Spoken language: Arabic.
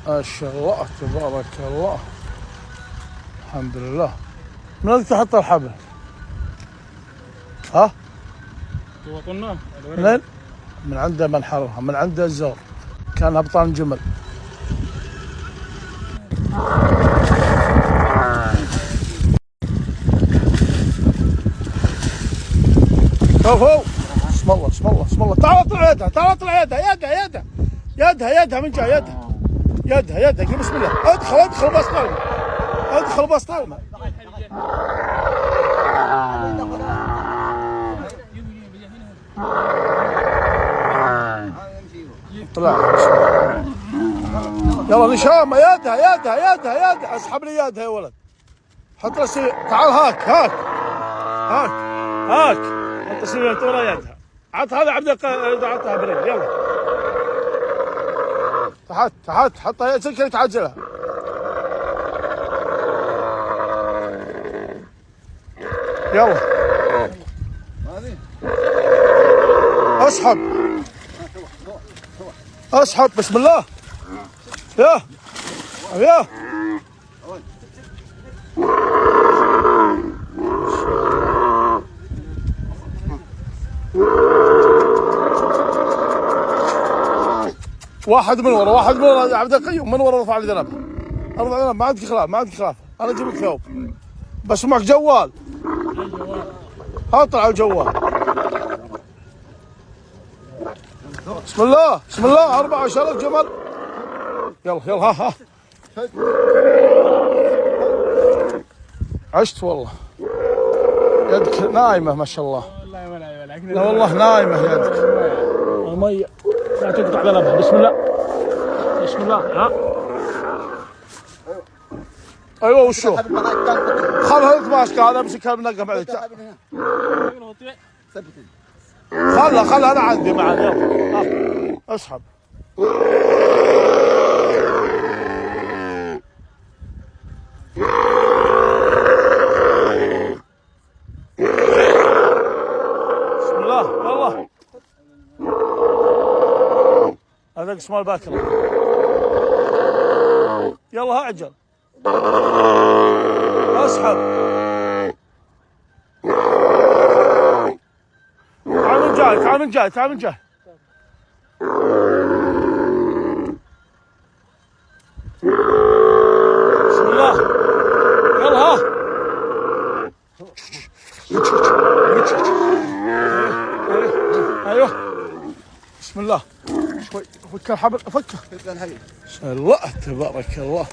ما شاء الله تبارك الله. الحمد لله. من وين تحط الحبل؟ ها؟ وطناه منين؟ من عنده منحرها، من عنده الزور، كان هبطان جمل. شوفوا، بسم الله بسم الله بسم الله. تعال اطلع يدها، تعال اطلع يدها، يدها من جاي، يدها بسم الله. ادخل بس طالما، ادخل بس طالما. طلع يلا نشامه. يدها اسحب لي يدها يا ولد. حط راسي. تعال هاك حط راسي ورا يدها. عط هذا عطها بريل. يلا تحت حطها سكر تعجلها. يلا اسحب بسم الله. يا واحد من ورا عبد القيوم من ورا. ارفع لي ذنبها، ما عندك خلاف، انا اجيب لك ثوب بس معك جوال. اطلع الجوال. بسم الله 14 جمل. يلا ها عشت والله. يدك نايمه ما شاء الله. لا والله نايمه يدك. المية لا تقطع ذنبها. بسم الله ها. ايوه وشو خلها ماسكه. هذا امسكها بنقه بعد. خلها انا عندي معنا. يلا اسحب. بسم الله والله. هذاك اسمه الباكر. يلا اعجل اسحب. تعال من جاي. بسم الله. يلا ها. ايوه بسم الله. شوي فك الحبل. فكه. الله تبارك الله.